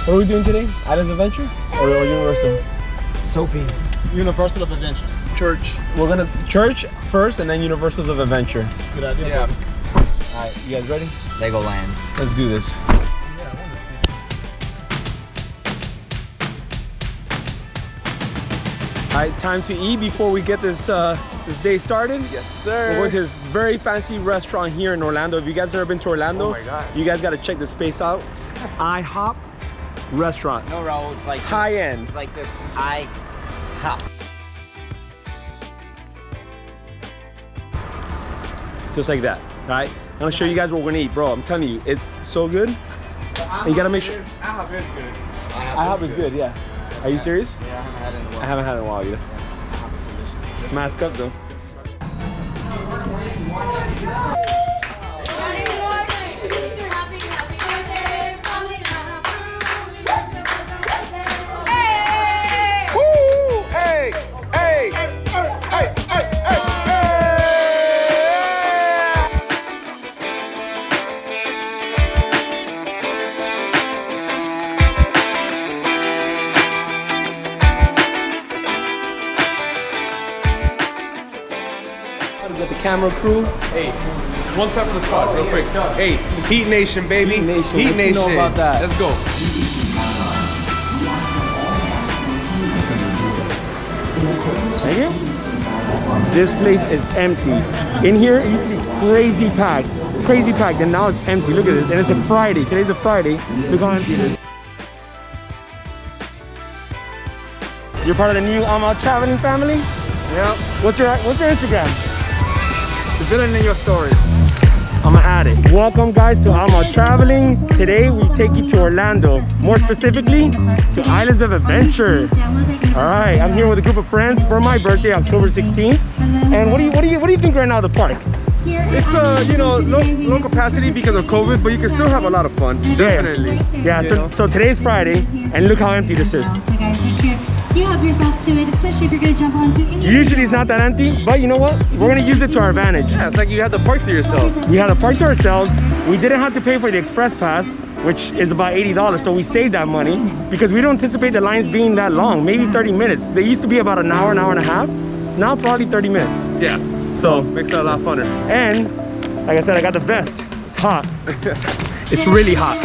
What are we doing today? Islands Adventure or Universal? Soapies. Universal of Adventures. Church. We're gonna church first and then Universals of Adventure. Good idea. Yeah. Alright, you guys ready? Legoland. Let's do this. Alright, time to eat before we get this this day started. Yes, sir. We're going to this very fancy restaurant here in Orlando. If you guys never been to Orlando, oh my God, you guys got to check this space out. IHOP restaurant. No, Raul, it's like high this. end. It's like this. IHOP. Just like that. All right. I'm gonna show you guys what we're gonna eat, bro. I'm telling you, it's so good. And you gotta make sure. IHOP is good. IHOP is good, yeah. Are you serious? Yeah, I haven't had it in a while. I haven't had it in a while either. IHOP is delicious. Mask up though. Got the camera crew. Hey, one time for the squad, real quick. Hey, Heat Nation, baby. Heat Nation. Heat What you Nation. know about that? Let's go. Right here? This place is empty. In here, it used to be crazy packed. Crazy packed, and now it's empty. Look at this. And it's a Friday. Today's a Friday. Look how empty it is. You're part of the new imOUTtraveling family? Yeah. What's your Instagram? The villain in your story. I'm gonna add it. Welcome guys to imOUTtraveling. Today we take you to Orlando. More specifically, to Islands of Adventure. All right, I'm here with a group of friends for my birthday, October 16th. And what do you think right now of the park? It's you know, low capacity because of COVID, but you can still have a lot of fun. Definitely. Yeah. So today's Friday, and look how empty this is. You help yourself to it, especially if you're going to jump onto any. Usually it's not that empty, but you know what? We're gonna use it to our advantage. Yeah, it's like you have the park to yourself. We had a park to ourselves. We didn't have to pay for the express pass, which is about $80. So we saved that money because we don't anticipate the lines being that long, maybe 30 minutes. They used to be about an hour and a half. Now probably 30 minutes. Yeah. So makes it a lot funner. And like I said, I got the vest. It's hot. It's really hot.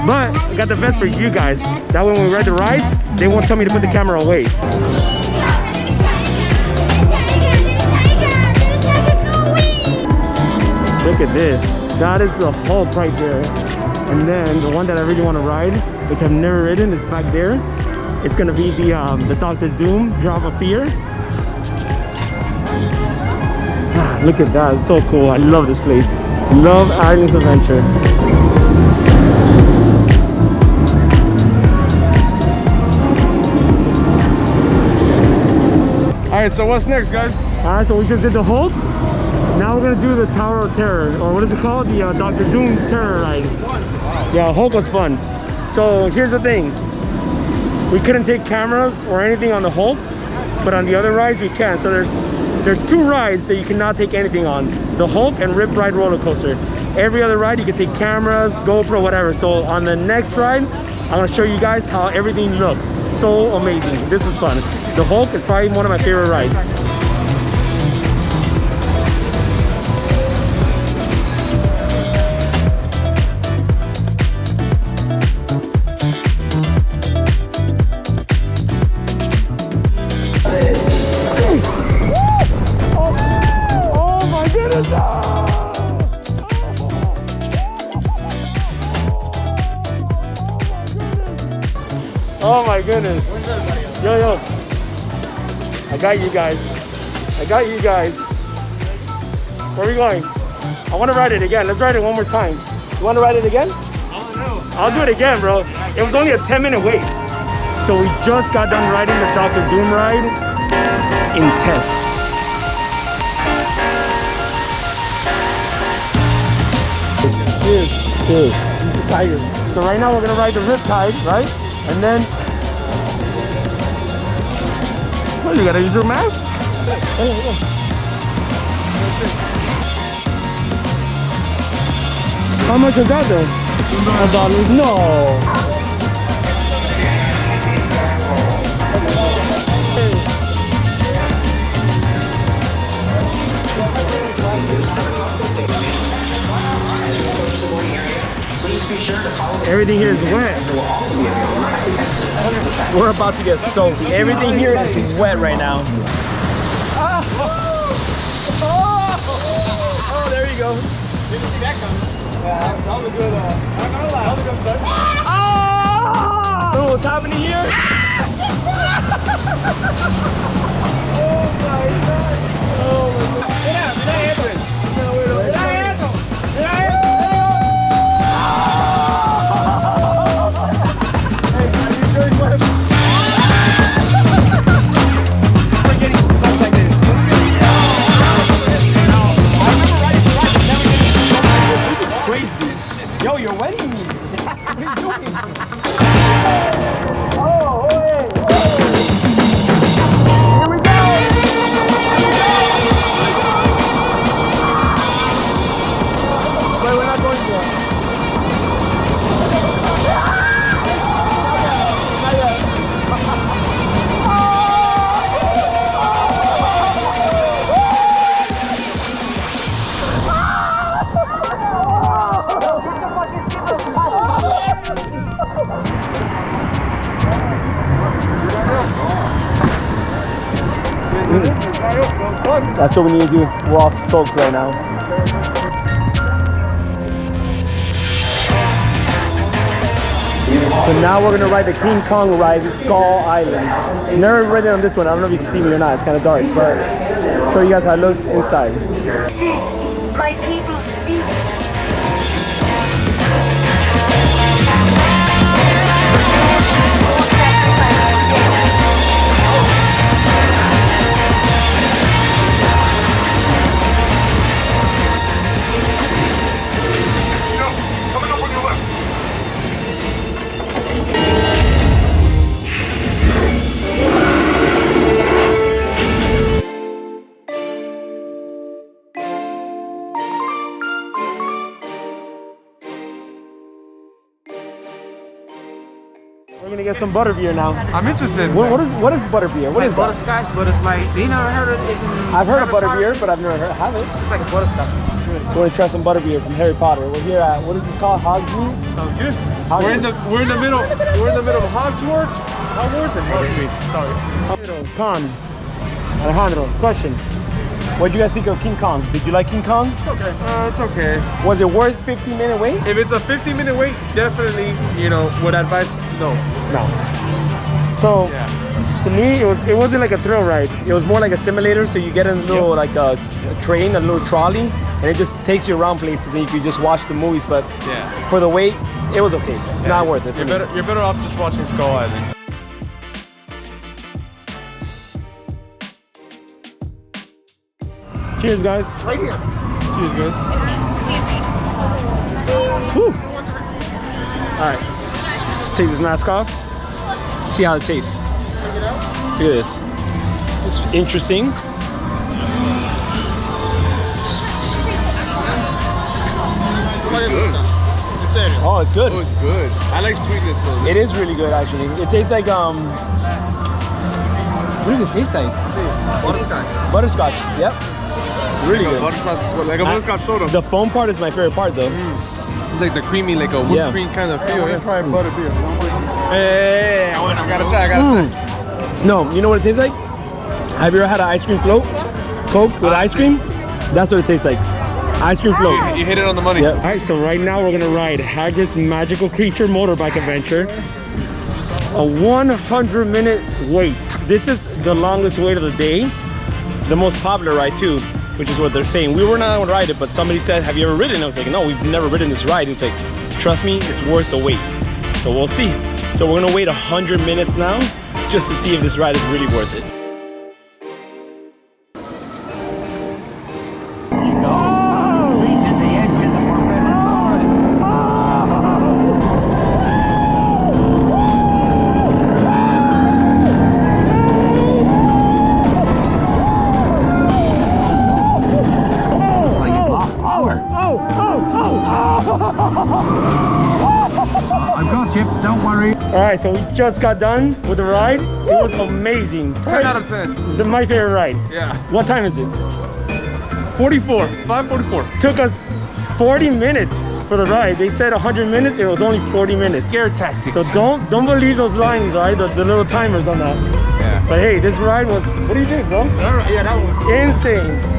But I got the vest for you guys. That way when we ride the rides, they won't tell me to put the camera away. Look at this. That is the Hulk right there. And then the one that I really want to ride, which I've never ridden, is back there. It's gonna be the Dr. Doom Drop of Fear. Look at that, it's so cool. I love this place. Love Islands Adventure. Alright, so what's next, guys? Alright, so we just did the Hulk. Now we're gonna do the Tower of Terror, or what is it called? The Dr. Doom Terror Ride. Yeah, Hulk was fun. So here's the thing. We couldn't take cameras or anything on the Hulk, but on the other rides we can. So there's two rides that you cannot take anything on. The Hulk and Rip Ride roller coaster. Every other ride you can take cameras, GoPro, whatever. So on the next ride, I'm gonna show you guys how everything looks. So amazing. This is fun. The Hulk is probably one of my favorite rides. Oh my goodness. Yo. I got you guys. I got you guys. Where are we going? I want to ride it again. Let's ride it one more time. You want to ride it again? I don't know. I'll do it again, bro. It was only a 10-minute wait. So we just got done riding the Dr. Doom ride. Intense. Here's the tiger. So right now we're gonna ride the Riptide, right? And then, oh, you gotta use your mask? How much is that then? $1. No. Everything here is wet. We're about to get soaked. Everything here is wet right now. Oh, there you go. Didn't see that coming. Yeah, that was a good, I'm not gonna lie, that was a good start. Oh! What's happening here? Oh my God. Oh my God. Mira eso. Mira eso. Mira eso. Hey, are you doing what? We're getting stuff like this. This is crazy. Yo, you're wetting me. What are you doing? Oh, hey, here we go. Wait, we're not going yet. Not yet. That's what we need to do. We're all soaked right now. So now we're gonna ride the King Kong ride, Skull Island. Never ridden on this one. I don't know if you can see me or not. It's kind of dark, but I'll show you guys how it looks inside. My people speak. We're gonna get some butterbeer now. I'm interested. What is butterbeer? What is that? Butterscotch, but it's like, you never heard of it? I've heard of butterbeer, but I've never have it. It's like a butterscotch. So we're gonna try some butterbeer from Harry Potter. We're here at, what is it called? Hagrid? Sounds good. Hogwarts. We're in the middle of Hogwarts and Hogwarts. Sorry. Con, Alejandro, question. What do you guys think of King Kong? Did you like King Kong? It's okay. It's okay. Was it worth 15-minute wait? If it's a 15-minute wait, definitely, you know, would advise no. No. So Yeah. to me, it wasn't like a thrill ride. It was more like a simulator. So you get in a little like a train, a little trolley, and it just takes you around places, and you can just watch the movies. But Yeah. for the wait, it was okay. Not worth it. for me. You're better off just watching Skull Island. Cheers, guys. Right here. Cheers, guys. Whew. All right. Take this mask off. See how it tastes. Look at this. It's interesting. Oh, it's good. Oh, it's good. I like sweetness though. It is really good, actually. It tastes like what does it taste like? Butterscotch. Butterscotch. Yep. Really good. Butterscotch, like a butterscotch soda. The foam part is my favorite part, though. It's like the creamy, like a whipped Yeah. cream kind of feel. Yeah. Try butterbeer. Hey, I gotta try. No, you know what it tastes like? Have you ever had an ice cream float? Coke with ice cream? That's what it tastes like. Ice cream float. You hit it on the money. Yep. All right, so right now we're gonna ride Hagrid's Magical Creature Motorbike Adventure. A 100-minute wait. This is the longest wait of the day. The most popular ride too, which is what they're saying. We were not gonna ride it, but somebody said, have you ever ridden? I was like, no, we've never ridden this ride. It's like, trust me, it's worth the wait. So we'll see. So we're gonna wait 100 minutes now, just to see if this ride is really worth it. I've got you, don't worry. All right, so we just got done with the ride. It was amazing. 10 out of 10. My favorite ride. Yeah. What time is it? 44. 5:44. Took us 40 minutes for the ride. They said 100 minutes, it was only 40 minutes. Scare tactics. So don't believe those lines, all right? The little timers on that. Yeah. But hey, this ride was, what do you think, bro? Yeah, that was Insane.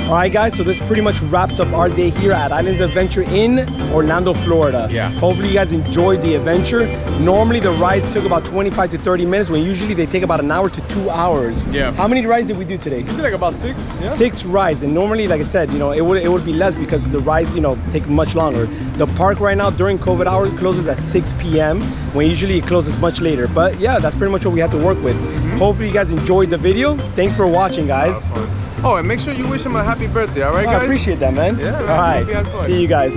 Alright guys, so this pretty much wraps up our day here at Islands Adventure in Orlando, Florida. Yeah. Hopefully you guys enjoyed the adventure. Normally the rides took about 25 to 30 minutes, when usually they take about an hour to 2 hours. Yeah. How many rides did we do today? I think like about 6. Yeah. 6 rides, and normally, like I said, you know, it would be less because the rides, you know, take much longer. The park right now during COVID hours closes at 6 p.m. when usually it closes much later. But yeah, that's pretty much what we had to work with. Hopefully you guys enjoyed the video. Thanks for watching, guys. Oh, and make sure you wish him a happy birthday, all right, guys? I appreciate that, man. Yeah, man. All right, Hope you had fun. see you guys.